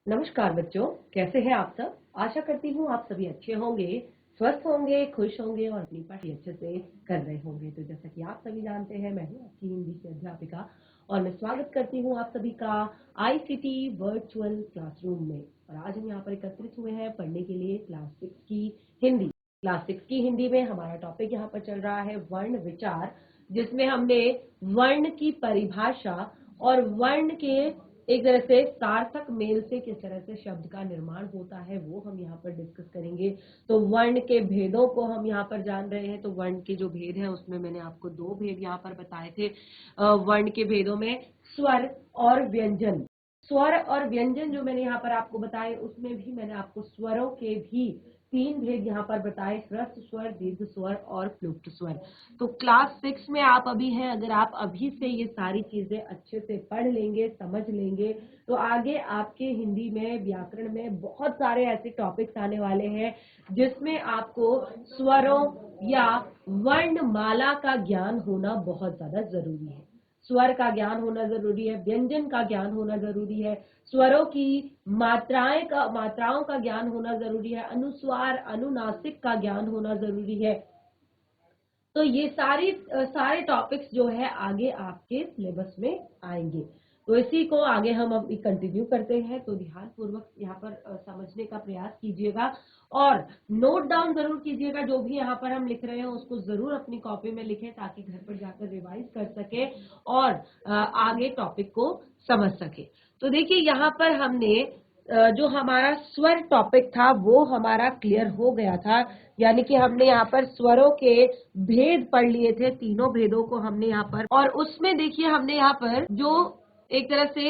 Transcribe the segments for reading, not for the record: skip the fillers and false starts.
नमस्कार बच्चों, कैसे हैं आप सब। आशा करती हूँ आप सभी अच्छे होंगे, स्वस्थ होंगे, खुश होंगे और अपनी पढ़ाई अच्छे से कर रहे होंगे। तो जैसा कि आप सभी जानते हैं, मैं हूँ आपकी हिंदी की अध्यापिका और मैं स्वागत करती हूँ आप सभी का आईसीटी वर्चुअल क्लासरूम में। और आज हम यहाँ पर एकत्रित हुए हैं पढ़ने के लिए क्लास 6 की हिंदी। क्लास 6 की हिंदी में हमारा टॉपिक यहाँ पर चल रहा है वर्ण विचार, जिसमें हमने वर्ण की परिभाषा और वर्ण के एक तरह से सार्थक मेल से किस तरह से शब्द का निर्माण होता है वो हम यहाँ पर डिस्कस करेंगे। तो वर्ण के भेदों को हम यहाँ पर जान रहे हैं। तो वर्ण के जो भेद है उसमें मैंने आपको दो भेद यहाँ पर बताए थे। वर्ण के भेदों में स्वर और व्यंजन। स्वर और व्यंजन जो मैंने यहाँ पर आपको बताए, उसमें भी मैंने आपको स्वरों के भी तीन भेद यहाँ पर बताए, ह्रस्व स्वर, दीर्घ स्वर और प्लुप्त स्वर। तो क्लास 6 में आप अभी हैं, अगर आप अभी से ये सारी चीजें अच्छे से पढ़ लेंगे, समझ लेंगे, तो आगे आपके हिंदी में, व्याकरण में बहुत सारे ऐसे टॉपिक्स आने वाले हैं जिसमें आपको स्वरों या वर्णमाला का ज्ञान होना बहुत ज्यादा जरूरी है। स्वर का ज्ञान होना जरूरी है, व्यंजन का ज्ञान होना जरूरी है, स्वरों की मात्राओं का ज्ञान होना जरूरी है, अनुस्वार अनुनासिक का ज्ञान होना जरूरी है। तो ये सारे टॉपिक्स जो है आगे आपके सिलेबस में आएंगे। तो इसी को आगे हम अब कंटिन्यू करते हैं। तो ध्यान पूर्वक यहाँ पर समझने का प्रयास कीजिएगा और नोट डाउन जरूर कीजिएगा। जो भी यहाँ पर हम लिख रहे हैं उसको जरूर अपनी कॉपी में लिखें ताकि घर पर जाकर रिवाइज कर सके और आगे टॉपिक को समझ सके। तो देखिए यहाँ पर हमने जो हमारा स्वर टॉपिक था वो हमारा क्लियर हो गया था, यानी कि हमने यहाँ पर स्वरों के भेद पढ़ लिए थे, तीनों भेदों को हमने यहाँ पर, और उसमें देखिए हमने यहाँ पर जो एक तरह से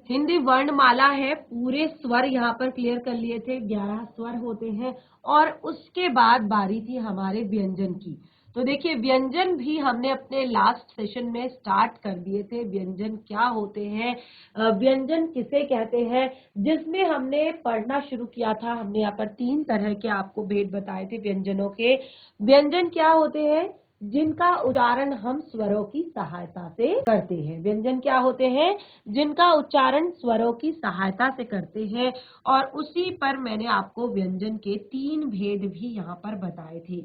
हिंदी वर्णमाला है, पूरे स्वर यहाँ पर क्लियर कर लिए थे, 11 स्वर होते हैं। और उसके बाद बारी थी हमारे व्यंजन की। तो देखिए व्यंजन भी हमने अपने लास्ट सेशन में स्टार्ट कर दिए थे। व्यंजन क्या होते हैं, व्यंजन किसे कहते हैं, जिसमें हमने पढ़ना शुरू किया था। हमने यहाँ पर 3 तरह के आपको भेद बताए थे व्यंजनों के। व्यंजन क्या होते हैं, जिनका उच्चारण हम स्वरों की सहायता से करते हैं। व्यंजन क्या होते हैं, जिनका उच्चारण स्वरों की सहायता से करते हैं। और उसी पर मैंने आपको व्यंजन के 3 भेद भी यहाँ पर बताए थे।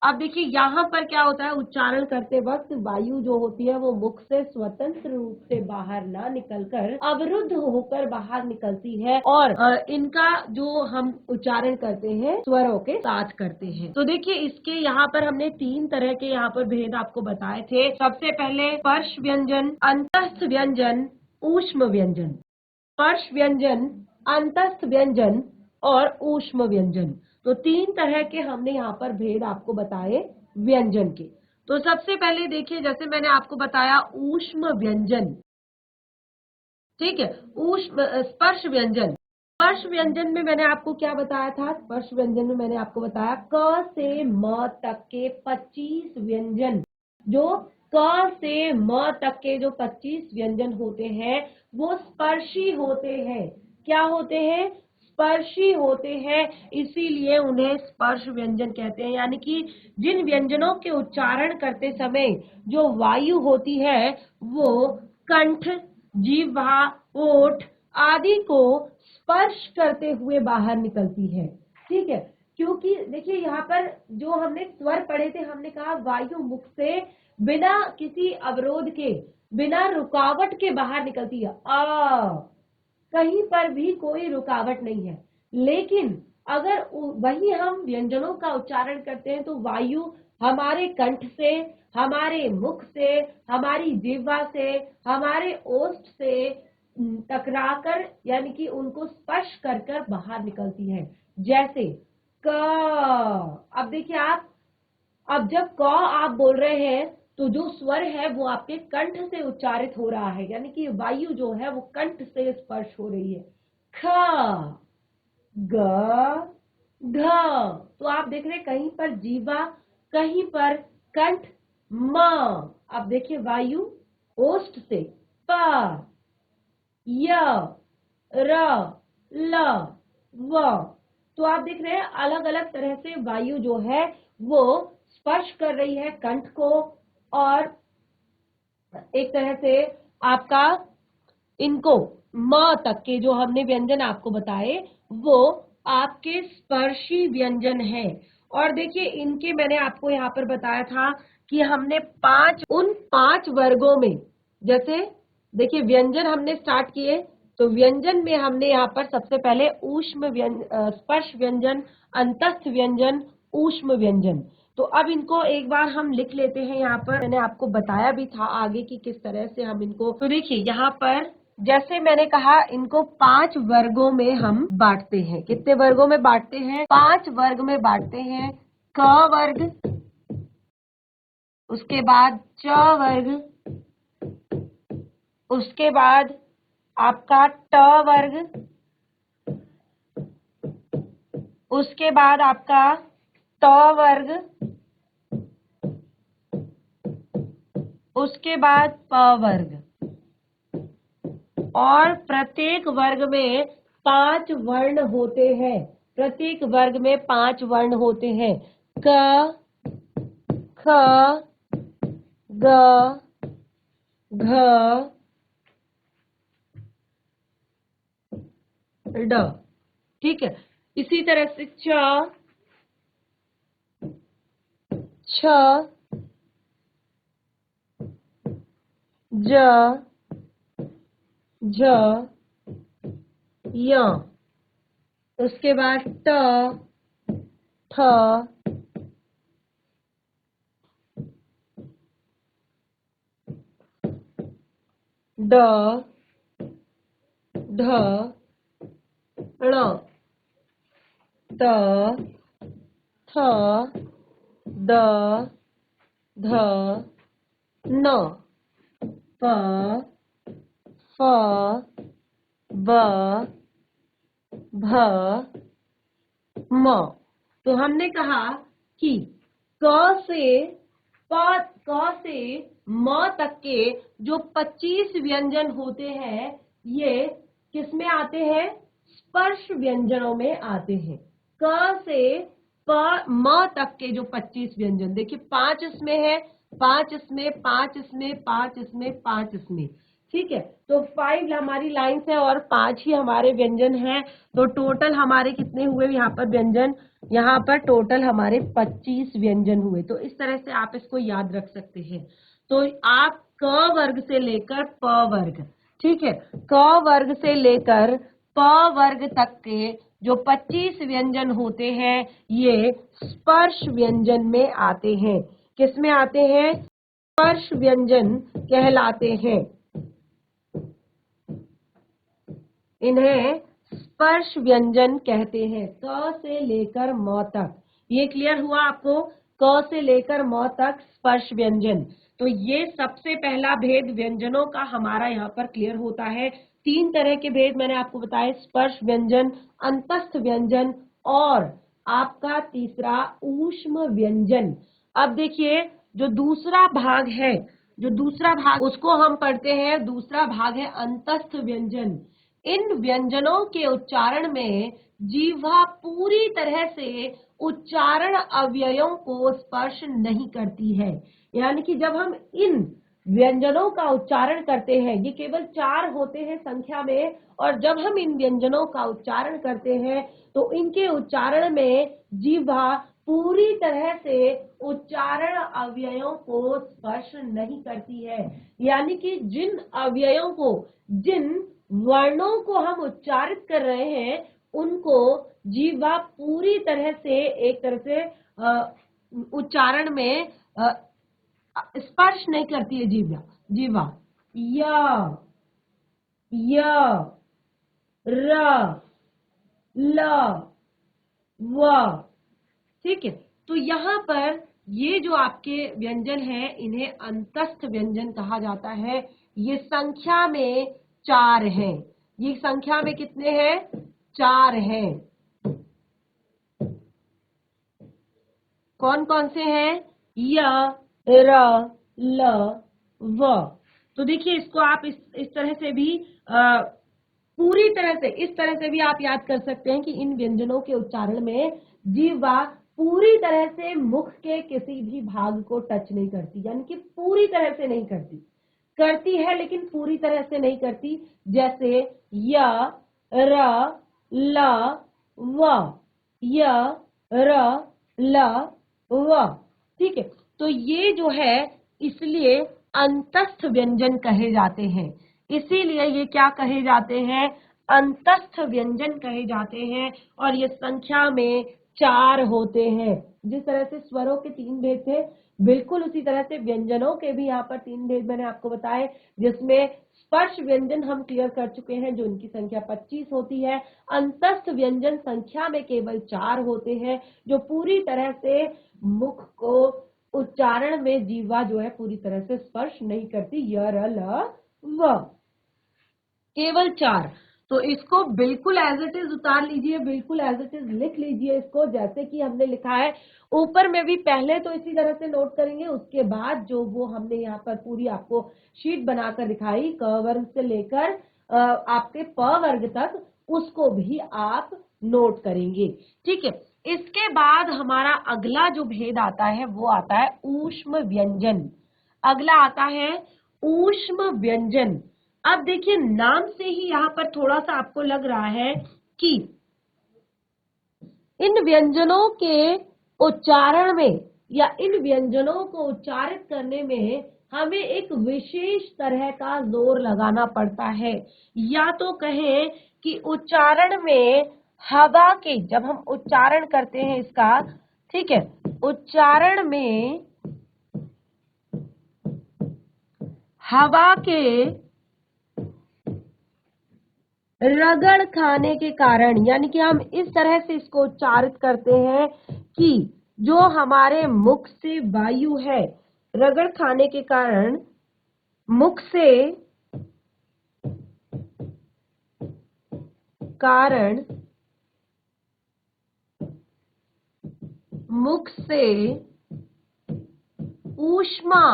अब देखिए यहाँ पर क्या होता है, उच्चारण करते वक्त वायु जो होती है वो मुख से स्वतंत्र रूप से बाहर ना निकलकर अवरुद्ध होकर बाहर निकलती है, और इनका जो हम उच्चारण करते हैं स्वरों के साथ करते हैं। तो देखिए इसके यहाँ पर हमने 3 तरह के यहाँ पर भेद आपको बताए थे। सबसे पहले स्पर्श व्यंजन, अंतस्थ व्यंजन, ऊष्म व्यंजन। स्पर्श व्यंजन, अंतस्थ व्यंजन और ऊष्म व्यंजन। तो 3 तरह के हमने यहाँ पर भेद आपको बताए व्यंजन के। तो सबसे पहले देखिए, जैसे मैंने आपको बताया ऊष्म व्यंजन, ठीक है, ऊष्म स्पर्श व्यंजन। स्पर्श व्यंजन में मैंने आपको क्या बताया था, स्पर्श व्यंजन में मैंने आपको बताया क से म तक के 25 व्यंजन। जो क से म तक के जो 25 व्यंजन होते हैं वो स्पर्शी होते हैं। क्या होते हैं, स्पर्शी होते हैं, इसीलिए उन्हें स्पर्श व्यंजन कहते हैं। यानी कि जिन व्यंजनों के उच्चारण करते समय जो वायु होती है वो कंठ, जिह्वा, ओठ आदि को स्पर्श करते हुए बाहर निकलती है। ठीक है, क्योंकि देखिए यहाँ पर जो हमने स्वर पढ़े थे, हमने कहा वायु मुख से बिना किसी अवरोध के, बिना रुकावट के बाहर निकलती है। कहीं पर भी कोई रुकावट नहीं है। लेकिन अगर वही हम व्यंजनों का उच्चारण करते हैं तो वायु हमारे कंठ से, हमारे मुख से, हमारी जिह्वा से, हमारे ओष्ठ से टकराकर, यानी कि उनको स्पर्श कर कर बाहर निकलती है। जैसे क। अब देखिए आप, अब जब क आप बोल रहे हैं तो जो स्वर है वो आपके कंठ से उच्चारित हो रहा है, यानी कि वायु जो है वो कंठ से स्पर्श हो रही है। ख, ग, घ। तो आप देख रहे हैं कहीं पर जीवा, कहीं पर कंठ, म। अब देखिए वायु ओष्ठ से, प, य, र, ल, व। तो आप देख रहे हैं अलग अलग तरह से वायु जो है वो स्पर्श कर रही है कंठ को, और एक तरह से आपका इनको म तक के जो हमने व्यंजन आपको बताए वो आपके स्पर्शी व्यंजन है। और देखिए इनके मैंने आपको यहाँ पर बताया था कि हमने उन 5 वर्गों में, जैसे देखिए व्यंजन हमने स्टार्ट किए तो व्यंजन में हमने यहाँ पर सबसे पहले स्पर्श व्यंजन, अंतस्थ व्यंजन, ऊष्म व्यंजन। तो अब इनको एक बार हम लिख लेते हैं। यहाँ पर मैंने आपको बताया भी था आगे कि किस तरह से हम इनको, तो देखिए यहाँ पर जैसे मैंने कहा इनको 5 वर्गों में हम बांटते हैं। कितने वर्गों में बांटते हैं? 5 वर्ग में बांटते हैं। क वर्ग, उसके बाद च वर्ग, उसके बाद आपका ट वर्ग, उसके बाद आपका त वर्ग, उसके बाद प वर्ग, और प्रत्येक वर्ग में 5 वर्ण होते हैं। प्रत्येक वर्ग में 5 वर्ण होते हैं। क, ख, ग, घ, ड। ठीक है, इसी तरह से च, छ, ज, झ, य, उसके बाद ट, ठ, ड, ढ, ण, त, थ, द, ध, न, प, फ, ब, भ, म। तो हमने कहा कि क से म तक के जो 25 व्यंजन होते हैं ये किसमें आते हैं? स्पर्श व्यंजनों में आते हैं। क से म तक के जो 25 व्यंजन, देखिए 5 इसमें है, 5 इसमें, 5 इसमें, 5 इसमें, 5 इसमें। ठीक है, तो 5 हमारी लाइन्स है और 5 ही हमारे व्यंजन हैं। तो टोटल हमारे कितने हुए यहाँ पर व्यंजन? यहाँ पर टोटल हमारे 25 व्यंजन हुए। तो इस तरह से आप इसको याद रख सकते हैं। तो आप क वर्ग से लेकर प वर्ग, ठीक है, क वर्ग से लेकर प वर्ग तक के जो 25 व्यंजन होते हैं ये स्पर्श व्यंजन में आते हैं। किस में आते हैं? स्पर्श व्यंजन कहलाते हैं। इन्हें स्पर्श व्यंजन कहते हैं। क से लेकर म तक, ये क्लियर हुआ आपको? क से लेकर म तक स्पर्श व्यंजन। तो ये सबसे पहला भेद व्यंजनों का हमारा यहाँ पर क्लियर होता है। 3 तरह के भेद मैंने आपको बताए, स्पर्श व्यंजन, अंतस्थ व्यंजन और आपका तीसरा ऊष्म व्यंजन। अब देखिए जो दूसरा भाग है, जो दूसरा भाग उसको हम पढ़ते हैं। दूसरा भाग है अंतस्थ व्यंजन। इन व्यंजनों के उच्चारण में जीवा पूरी तरह से उच्चारण अवयवों को स्पर्श नहीं करती है। यानी कि जब हम इन व्यंजनों का उच्चारण करते हैं, ये केवल 4 होते हैं संख्या में, और जब हम इन व्यंजनों का उच्चारण करते हैं तो इनके उच्चारण में जीवा पूरी तरह से उच्चारण अवयवों को स्पर्श नहीं करती है। यानी कि जिन अवयवों को, जिन वर्णों को हम उच्चारित कर रहे हैं उनको जीवा पूरी तरह से, एक तरह से उच्चारण में स्पर्श नहीं करती है। जीवा य, र, ल, व। ठीक है, तो यहाँ पर ये जो आपके व्यंजन हैं इन्हें अंतस्थ व्यंजन कहा जाता है। ये संख्या में 4 हैं। ये संख्या में कितने हैं? 4 हैं। कौन कौन से हैं? य, र, ल, व। तो देखिए इसको आप इस तरह से भी पूरी तरह से, इस तरह से भी आप याद कर सकते हैं कि इन व्यंजनों के उच्चारण में जीवा पूरी तरह से मुख के किसी भी भाग को टच नहीं करती, यानी कि पूरी तरह से नहीं करती। करती है लेकिन पूरी तरह से नहीं करती, जैसे य, र, ल, व, य, र, ल, व। ठीक है, तो ये जो है इसलिए अंतस्थ व्यंजन कहे जाते हैं, इसीलिए ये क्या कहे जाते हैं, अंतस्थ व्यंजन कहे जाते हैं। और ये संख्या में 4 होते हैं। जिस तरह से स्वरों के 3 भेद थे, बिल्कुल उसी तरह से व्यंजनों के भी यहाँ पर 3 भेद मैंने आपको बताए, जिसमें स्पर्श व्यंजन हम क्लियर कर चुके हैं जो उनकी संख्या 25 होती है। अंतस्थ व्यंजन संख्या में केवल 4 होते हैं, जो पूरी तरह से मुख को उच्चारण में जीवा जो है पूरी तरह से स्पर्श नहीं करती, य, र, ल, व, केवल 4। तो इसको बिल्कुल एज इट इज उतार लीजिए, बिल्कुल एज इट इज लिख लीजिए इसको, जैसे कि हमने लिखा है ऊपर में भी। पहले तो इसी तरह से नोट करेंगे, उसके बाद जो वो हमने यहाँ पर पूरी आपको शीट बनाकर दिखाई क वर्ग से लेकर आपके प वर्ग तक, उसको भी आप नोट करेंगे। ठीक है, इसके बाद हमारा अगला जो भेद आता है वो आता है ऊष्म व्यंजन। अगला आता है ऊष्म व्यंजन। अब देखिए नाम से ही यहाँ पर थोड़ा सा आपको लग रहा है कि इन व्यंजनों के उच्चारण में या इन व्यंजनों को उच्चारित करने में हमें एक विशेष तरह का जोर लगाना पड़ता है, या तो कहें कि उच्चारण में हवा के, जब हम उच्चारण करते हैं इसका, ठीक है, उच्चारण में हवा के रगड़ खाने के कारण, यानी कि हम इस तरह से इसको उच्चारित करते हैं कि जो हमारे मुख से वायु है, रगड़ खाने के कारण मुख से ऊष्मा,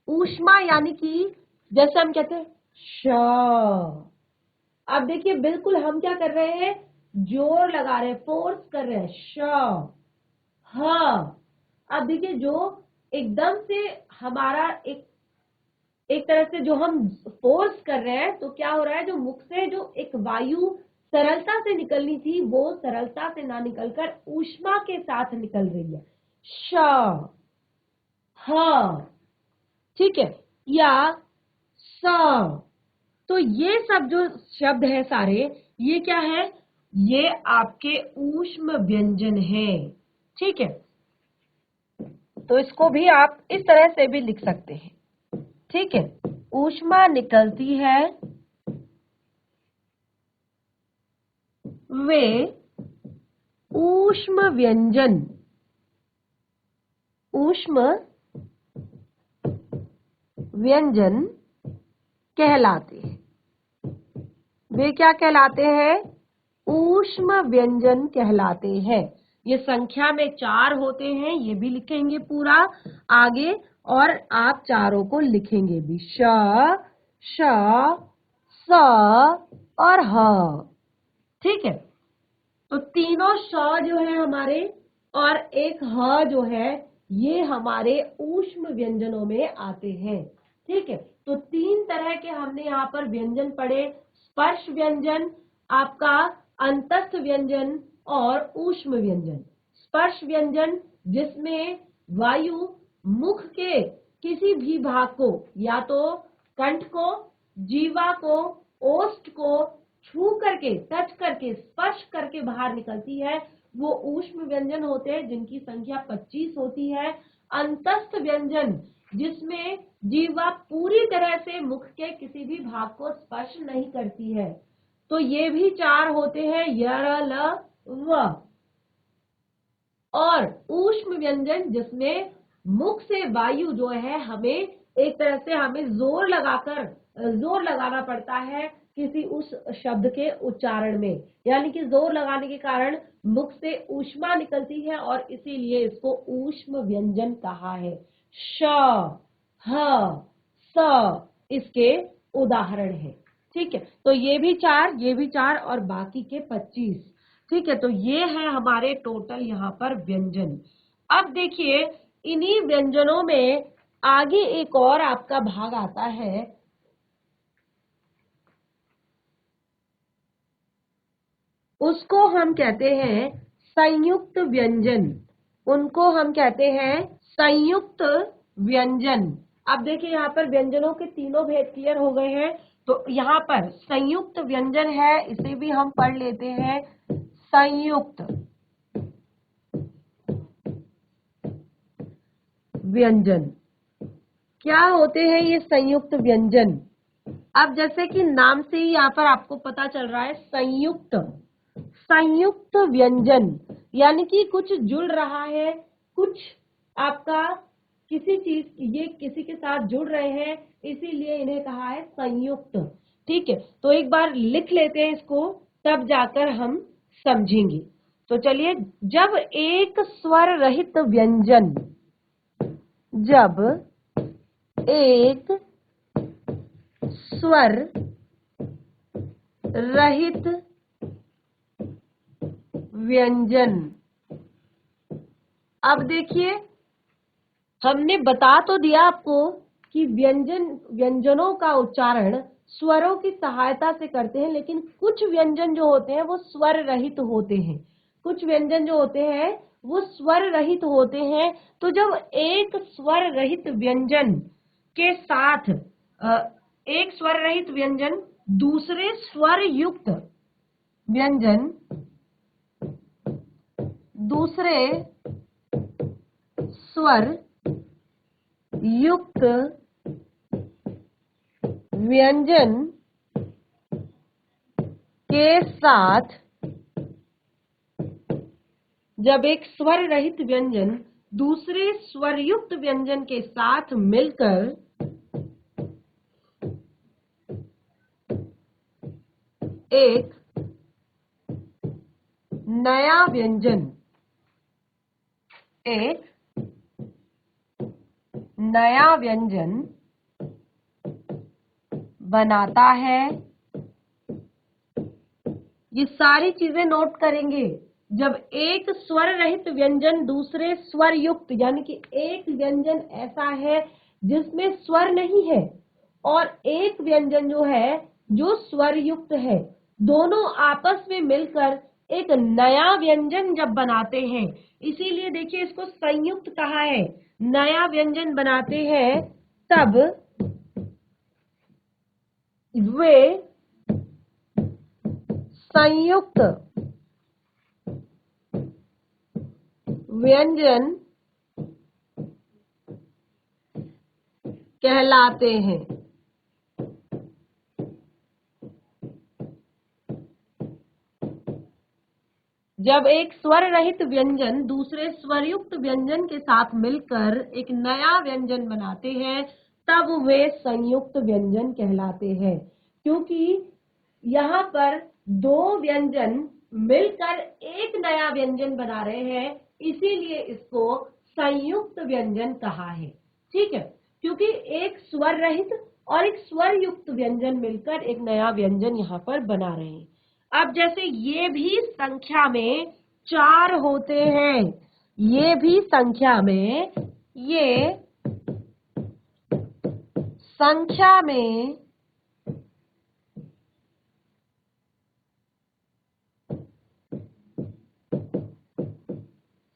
ऊष्मा यानी कि जैसे हम कहते हैं श। अब देखिए बिल्कुल हम क्या कर रहे हैं, जोर लगा रहे हैं, फोर्स कर रहे हैं, श, ह। अब देखिए जो एकदम से हमारा एक तरह से जो हम फोर्स कर रहे हैं, तो क्या हो रहा है, जो मुख से जो एक वायु सरलता से निकलनी थी वो सरलता से ना निकलकर ऊष्मा के साथ निकल रही है, श, ह। ठीक है, या स। तो ये सब जो शब्द है सारे, ये क्या है, ये आपके ऊष्म व्यंजन है। ठीक है, तो इसको भी आप इस तरह से भी लिख सकते हैं। ठीक है, ऊष्मा निकलती है, वे ऊष्म व्यंजन, ऊष्म व्यंजन कहलाते हैं। वे क्या कहलाते हैं, ऊष्म व्यंजन कहलाते हैं। ये संख्या में 4 होते हैं, ये भी लिखेंगे पूरा आगे, और आप चारों को लिखेंगे भी, श, श, स और ह। ठीक है, तो तीनों श जो है हमारे और एक ह जो है, ये हमारे ऊष्म व्यंजनों में आते हैं। ठीक है, तो 3 तरह के हमने यहाँ पर व्यंजन पढ़े, स्पर्श व्यंजन, आपका अंतस्थ व्यंजन और ऊष्म व्यंजन। स्पर्श व्यंजन जिसमें वायु मुख के किसी भी भाग को, या तो कंठ को, जीवा को, ओष्ठ को छू करके, टच करके, स्पर्श करके बाहर निकलती है, वो ऊष्म व्यंजन होते हैं, जिनकी संख्या 25 होती है। अंतस्थ व्यंजन जिसमें जीवा पूरी तरह से मुख के किसी भी भाग को स्पर्श नहीं करती है, तो ये भी 4 होते हैं, य, र, ल, व। और ऊष्म व्यंजन जिसमें मुख से वायु जो है हमें एक तरह से हमें जोर लगाना पड़ता है किसी उस शब्द के उच्चारण में, यानी कि जोर लगाने के कारण मुख से ऊष्मा निकलती है और इसीलिए इसको ऊष्म व्यंजन कहा है। श, ह, स इसके उदाहरण है। ठीक है, तो ये भी 4, ये भी 4 और बाकी के 25। ठीक है, तो ये है हमारे टोटल यहाँ पर व्यंजन। अब देखिए इन्हीं व्यंजनों में आगे एक और आपका भाग आता है, उसको हम कहते हैं संयुक्त व्यंजन। उनको हम कहते हैं संयुक्त व्यंजन। अब देखिए यहाँ पर व्यंजनों के तीनों भेद क्लियर हो गए हैं। तो यहाँ पर संयुक्त व्यंजन है, इसे भी हम पढ़ लेते हैं। संयुक्त व्यंजन क्या होते हैं ये संयुक्त व्यंजन? अब जैसे कि नाम से ही यहाँ पर आपको पता चल रहा है संयुक्त, संयुक्त व्यंजन यानी कि कुछ जुड़ रहा है, कुछ आपका किसी चीज, ये किसी के साथ जुड़ रहे हैं, इसीलिए इन्हें कहा है संयुक्त। ठीक है, तो एक बार लिख लेते हैं इसको, तब जाकर हम समझेंगे। तो चलिए, जब एक स्वर रहित व्यंजन, जब एक स्वर रहित व्यंजन, अब देखिए हमने बता तो दिया आपको कि व्यंजनों का उच्चारण स्वरों की सहायता से करते हैं, लेकिन कुछ व्यंजन जो होते हैं वो स्वर रहित होते हैं। कुछ व्यंजन जो होते हैं वो स्वर रहित होते हैं। तो जब एक स्वर रहित व्यंजन के साथ एक स्वर रहित व्यंजन दूसरे स्वर युक्त व्यंजन, दूसरे स्वर युक्त व्यंजन के साथ, जब एक स्वर रहित व्यंजन दूसरे स्वरयुक्त व्यंजन के साथ मिलकर एक नया व्यंजन, एक नया व्यंजन बनाता है। ये सारी चीजें नोट करेंगे। जब एक स्वर रहित व्यंजन दूसरे स्वर युक्त, यानी कि एक व्यंजन ऐसा है जिसमें स्वर नहीं है और एक व्यंजन जो है जो स्वर युक्त है, दोनों आपस में मिलकर एक नया व्यंजन जब बनाते हैं, इसीलिए देखिए इसको संयुक्त कहा है। नया व्यंजन बनाते हैं तब वे संयुक्त व्यंजन कहलाते हैं। जब एक स्वर रहित व्यंजन दूसरे स्वरयुक्त व्यंजन के साथ मिलकर एक नया व्यंजन बनाते हैं, तब वे संयुक्त व्यंजन कहलाते हैं। क्योंकि यहाँ पर दो व्यंजन मिलकर एक नया व्यंजन बना रहे हैं, इसीलिए इसको संयुक्त व्यंजन कहा है। ठीक है, क्योंकि एक स्वर रहित और एक स्वर युक्त व्यंजन मिलकर एक नया व्यंजन यहाँ पर बना रहे हैं। अब जैसे ये भी संख्या में 4 होते हैं, ये भी संख्या में, ये संख्या में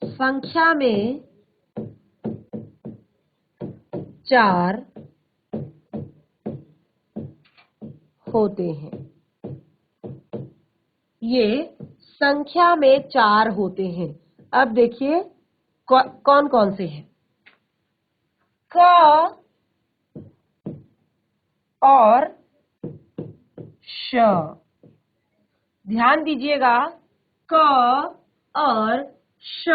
संख्या में 4 होते हैं। ये संख्या में 4 होते हैं। अब देखिए कौन कौन से हैं। क और श, ध्यान दीजिएगा, क और श।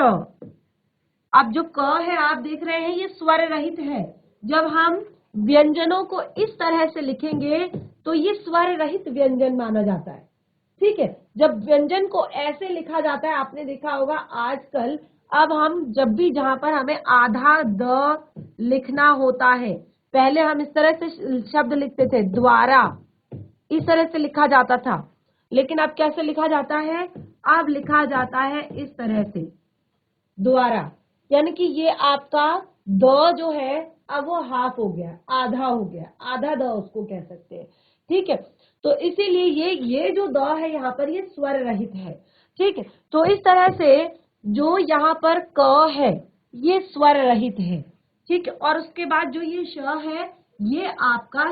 अब जो क है आप देख रहे हैं ये स्वर रहित है। जब हम व्यंजनों को इस तरह से लिखेंगे तो ये स्वर रहित व्यंजन माना जाता है। ठीक है, जब व्यंजन को ऐसे लिखा जाता है, आपने देखा होगा आजकल, अब हम जब भी जहां पर हमें आधा द लिखना होता है, पहले हम इस तरह से शब्द लिखते थे, द्वारा, इस तरह से लिखा जाता था। लेकिन अब कैसे लिखा जाता है? अब लिखा जाता है इस तरह से, द्वारा, यानी कि ये आपका द जो है अब वो हाफ हो गया, आधा हो गया, आधा द उसको कह सकते हैं। ठीक है, तो इसीलिए ये जो द है यहाँ पर ये स्वर रहित है। ठीक है, तो इस तरह से जो यहाँ पर क है ये स्वर रहित है। ठीक है, और उसके बाद जो ये श है ये आपका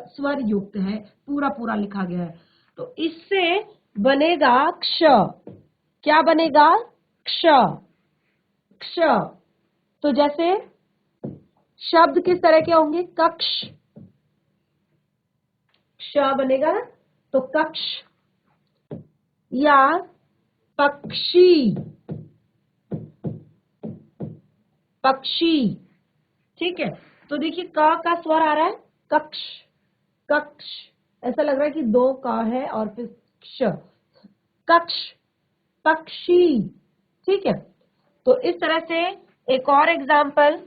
स्वर युक्त है, पूरा पूरा लिखा गया है। तो इससे बनेगा क्ष। क्या बनेगा? क्ष। क्ष। तो जैसे शब्द किस तरह के होंगे? कक्ष। क्ष बनेगा ना, तो कक्ष या पक्षी। पक्षी। ठीक है, तो देखिए क का स्वर आ रहा है, कक्ष। कक्ष, ऐसा लग रहा है कि दो क है और फिर क्ष। कक्ष, पक्षी। ठीक है, तो इस तरह से एक और एग्जाम्पल,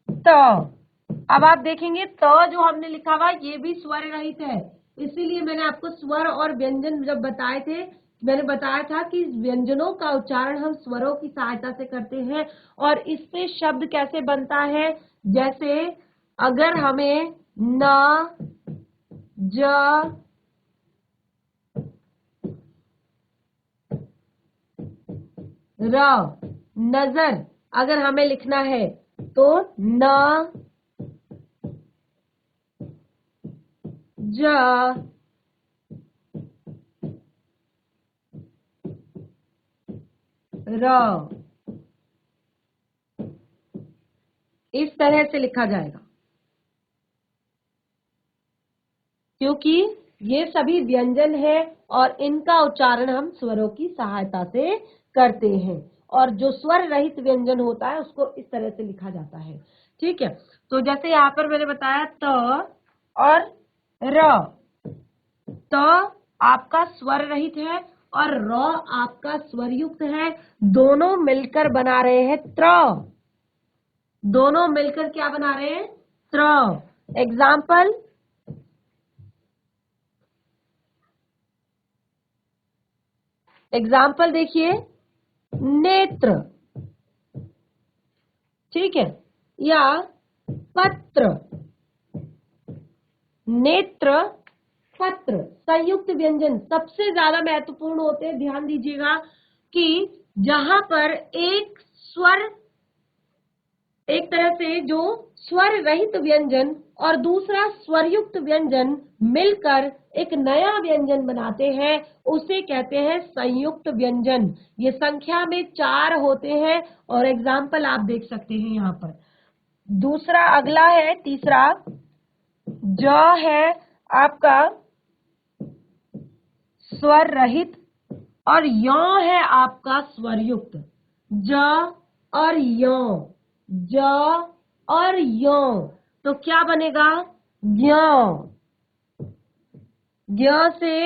त। अब आप देखेंगे त जो हमने लिखा हुआ ये भी स्वर रहित है, इसीलिए मैंने आपको स्वर और व्यंजन जब बताए थे, मैंने बताया था कि व्यंजनों का उच्चारण हम स्वरों की सहायता से करते हैं। और इससे शब्द कैसे बनता है? जैसे अगर हमें न, ज, र, नजर अगर हमें लिखना है तो न, ज, र, इस तरह से लिखा जाएगा, क्योंकि ये सभी व्यंजन है और इनका उच्चारण हम स्वरों की सहायता से करते हैं। और जो स्वर रहित व्यंजन होता है उसको इस तरह से लिखा जाता है। ठीक है, तो जैसे यहाँ पर मैंने बताया त और र। त आपका स्वर रहित है और र आपका स्वर युक्त है, दोनों मिलकर बना रहे हैं त्र। दोनों मिलकर क्या बना रहे हैं? त्र। एग्जाम्पल, एग्जाम्पल देखिए, नेत्र। ठीक है, या पत्र। नेत्र, पत्र, संयुक्त व्यंजन सबसे ज्यादा महत्वपूर्ण होते हैं। ध्यान दीजिएगा कि जहां पर एक स्वर, एक तरह से जो स्वर रहित व्यंजन और दूसरा स्वरयुक्त व्यंजन मिलकर एक नया व्यंजन बनाते हैं उसे कहते हैं संयुक्त व्यंजन। ये संख्या में 4 होते हैं और एग्जाम्पल आप देख सकते हैं यहाँ पर। दूसरा अगला है, तीसरा ज है आपका स्वर रहित और य है आपका स्वरयुक्त। ज और य, ज और य, तो क्या बनेगा? ज्ञ। ज्ञ से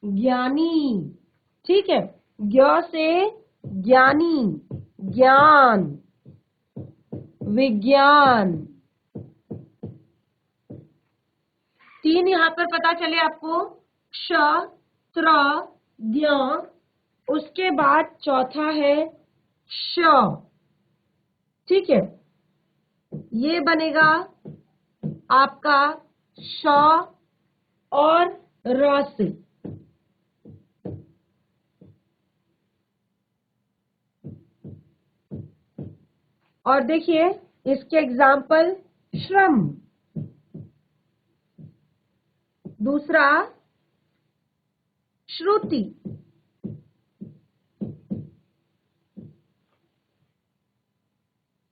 ज्ञानी। ठीक है, ज्ञ से ज्ञानी, ज्ञान, विज्ञान। 3 यहां पर पता चले आपको, क्ष, त्र, ज्ञ। उसके बाद चौथा है श। ठीक है, ये बनेगा आपका श और र से। और देखिए इसके एग्जाम्पल, श्रम। दूसरा श्रुति।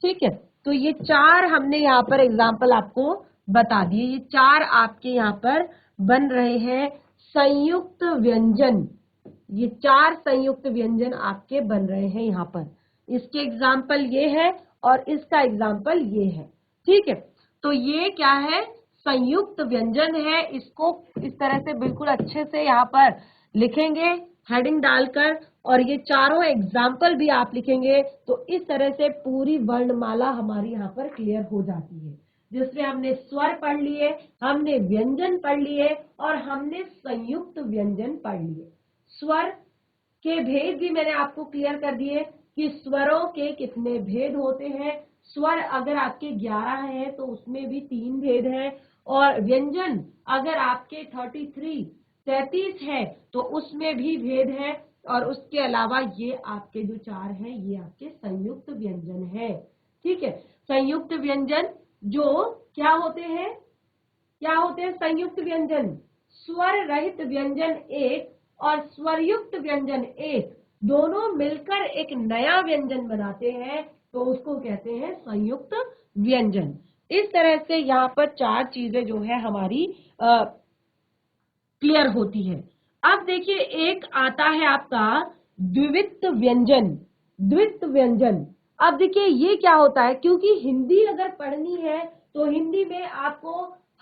ठीक है, तो ये 4 हमने यहाँ पर एग्जाम्पल आपको बता दिए। ये 4 आपके यहाँ पर बन रहे हैं संयुक्त व्यंजन। ये 4 संयुक्त व्यंजन आपके बन रहे हैं यहाँ पर। इसके एग्जाम्पल ये है और इसका एग्जाम्पल ये है। ठीक है, तो ये क्या है? संयुक्त व्यंजन है। इसको इस तरह से बिल्कुल अच्छे से यहाँ पर लिखेंगे हेडिंग डालकर, और ये चारों एग्जाम्पल भी आप लिखेंगे तो इस तरह से पूरी वर्णमाला हमारी यहाँ पर क्लियर हो जाती है, जिसमें हमने स्वर पढ़ लिए, हमने व्यंजन पढ़ लिए और हमने संयुक्त व्यंजन पढ़ लिए। स्वर के भेद भी मैंने आपको क्लियर कर दिए कि स्वरों के कितने भेद होते हैं, स्वर अगर आपके 11 है तो उसमें भी 3 भेद है, और व्यंजन अगर आपके 33 है तो उसमें भी भेद है। और उसके अलावा ये आपके जो 4 हैं ये आपके संयुक्त व्यंजन है। ठीक है, संयुक्त व्यंजन जो क्या होते हैं, क्या होते हैं संयुक्त व्यंजन? स्वर रहित व्यंजन एक और स्वरयुक्त व्यंजन एक, दोनों मिलकर एक नया व्यंजन बनाते हैं, तो उसको कहते हैं संयुक्त व्यंजन। इस तरह से यहाँ पर 4 चीजें जो है हमारी क्लियर होती है। अब देखिए एक आता है आपका द्विवित व्यंजन। द्वित्व व्यंजन, अब देखिए ये क्या होता है, क्योंकि हिंदी अगर पढ़नी है तो हिंदी में आपको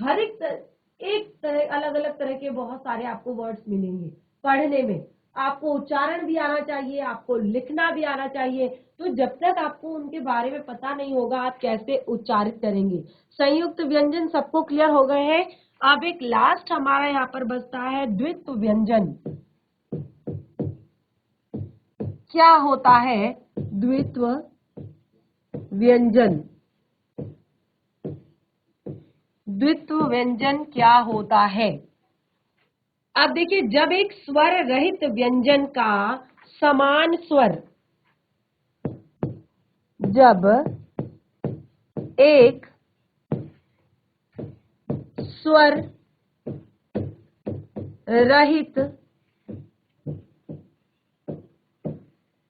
हर एक तरह अलग अलग तरह के बहुत सारे आपको वर्ड्स मिलेंगे पढ़ने में। आपको उच्चारण भी आना चाहिए, आपको लिखना भी आना चाहिए। तो जब तक आपको उनके बारे में पता नहीं होगा आप कैसे उच्चारित करेंगे। संयुक्त व्यंजन सबको क्लियर हो गए हैं। अब एक लास्ट हमारा यहाँ पर बचता है द्वित्व व्यंजन। क्या होता है द्वित्व व्यंजन? द्वित्व व्यंजन क्या होता है? अब देखिए जब एक स्वर रहित व्यंजन का समान स्वर, जब एक स्वर रहित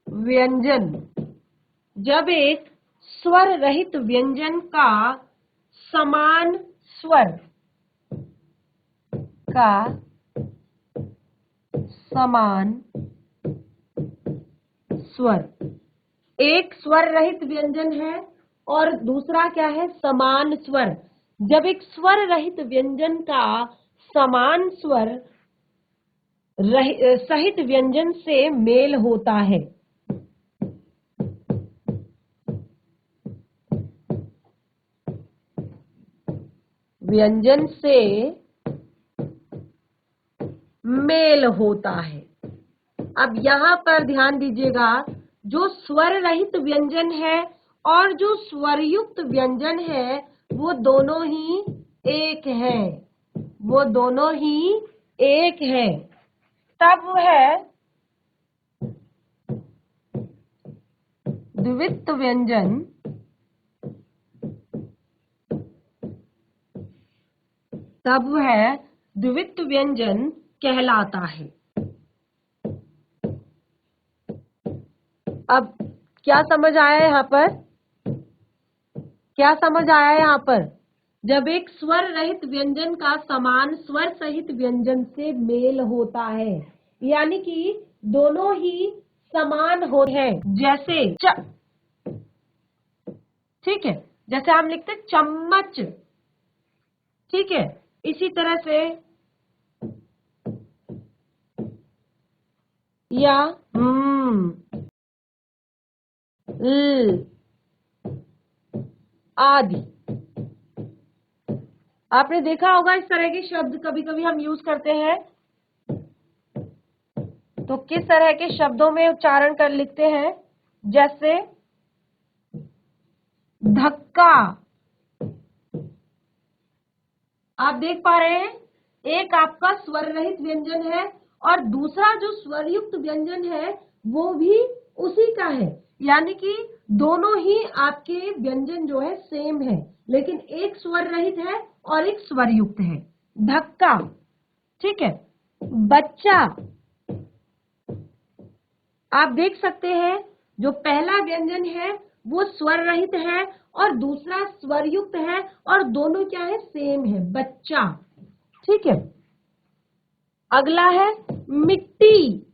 व्यंजन, जब एक स्वर रहित व्यंजन का समान स्वर का समान स्वर, एक स्वर रहित व्यंजन है और दूसरा क्या है, समान स्वर। जब एक स्वर रहित व्यंजन का समान स्वर सहित व्यंजन से मेल होता है, व्यंजन से मेल होता है। अब यहां पर ध्यान दीजिएगा, जो स्वर रहित व्यंजन है और जो स्वरयुक्त व्यंजन है वो दोनों ही एक हैं, वो दोनों ही एक हैं। तब है द्वित्व व्यंजन, तब है द्वित्व व्यंजन कहलाता है। अब क्या समझ आया यहाँ पर? क्या समझ आया यहाँ पर? जब एक स्वर रहित व्यंजन का समान स्वर सहित व्यंजन से मेल होता है, यानी कि दोनों ही समान होते हैं। जैसे ठीक है, जैसे हम लिखते चम्मच, ठीक है, इसी तरह से या आदि। आपने देखा होगा इस तरह के शब्द कभी कभी हम यूज करते हैं, तो किस तरह के शब्दों में उच्चारण कर लिखते हैं? जैसे धक्का, आप देख पा रहे हैं एक आपका स्वर रहित व्यंजन है और दूसरा जो स्वरयुक्त व्यंजन है वो भी उसी का है, यानी कि दोनों ही आपके व्यंजन जो है सेम है, लेकिन एक स्वर रहित है और एक स्वरयुक्त है। धक्का, ठीक है। बच्चा, आप देख सकते हैं जो पहला व्यंजन है वो स्वर रहित है और दूसरा स्वरयुक्त है और दोनों क्या है, सेम है, बच्चा, ठीक है। अगला है मिट्टी।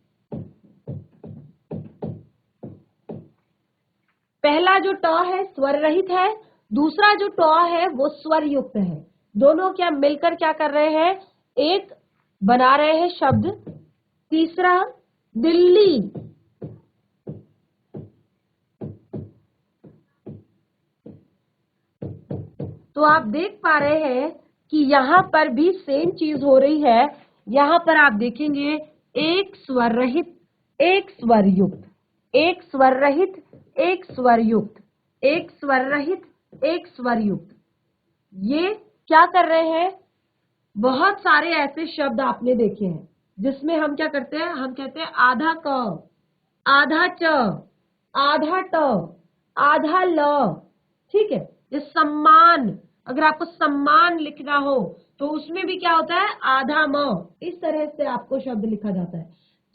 पहला जो ट है स्वर रहित है, दूसरा जो ट है वो स्वर युक्त है। दोनों क्या मिलकर क्या कर रहे हैं, एक बना रहे हैं शब्द। तीसरा दिल्ली, तो आप देख पा रहे हैं कि यहाँ पर भी सेम चीज हो रही है। यहाँ पर आप देखेंगे एक स्वर रहित, एक स्वर युक्त, एक स्वर रहित, एक स्वर युक्त, एक स्वर रहित, एक स्वर युक्त। ये क्या कर रहे हैं? बहुत सारे ऐसे शब्द आपने देखे हैं जिसमें हम क्या करते हैं, हम कहते हैं आधा क, आधा च, आधा ट, आधा ल। ठीक है, ये सम्मान, अगर आपको सम्मान लिखना हो तो उसमें भी क्या होता है, आधा म। इस तरह से आपको शब्द लिखा जाता है।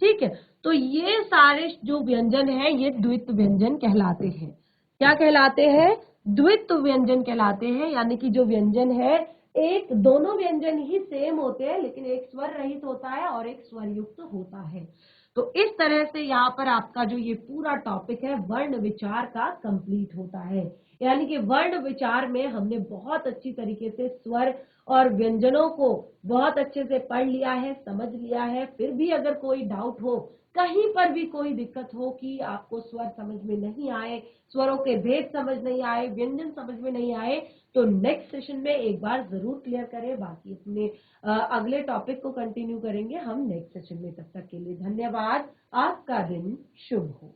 ठीक है, तो ये सारे जो व्यंजन है ये द्वित्व व्यंजन कहलाते हैं। क्या कहलाते हैं? द्वित्व व्यंजन कहलाते हैं। यानी कि जो व्यंजन है, एक दोनों व्यंजन ही सेम होते हैं लेकिन एक स्वर रहित होता है और एक स्वर युक्त होता है। तो इस तरह से यहाँ पर आपका जो ये पूरा टॉपिक है वर्ण विचार का कंप्लीट होता है। यानी कि वर्ण विचार में हमने बहुत अच्छी तरीके से स्वर और व्यंजनों को बहुत अच्छे से पढ़ लिया है, समझ लिया है। फिर भी अगर कोई डाउट हो, कहीं पर भी कोई दिक्कत हो कि आपको स्वर समझ में नहीं आए, स्वरों के भेद समझ नहीं आए, व्यंजन समझ में नहीं आए, तो नेक्स्ट सेशन में एक बार जरूर क्लियर करें। बाकी अपने अगले टॉपिक को कंटिन्यू करेंगे हम नेक्स्ट सेशन में। तब तक के लिए धन्यवाद। आपका दिन शुभ हो।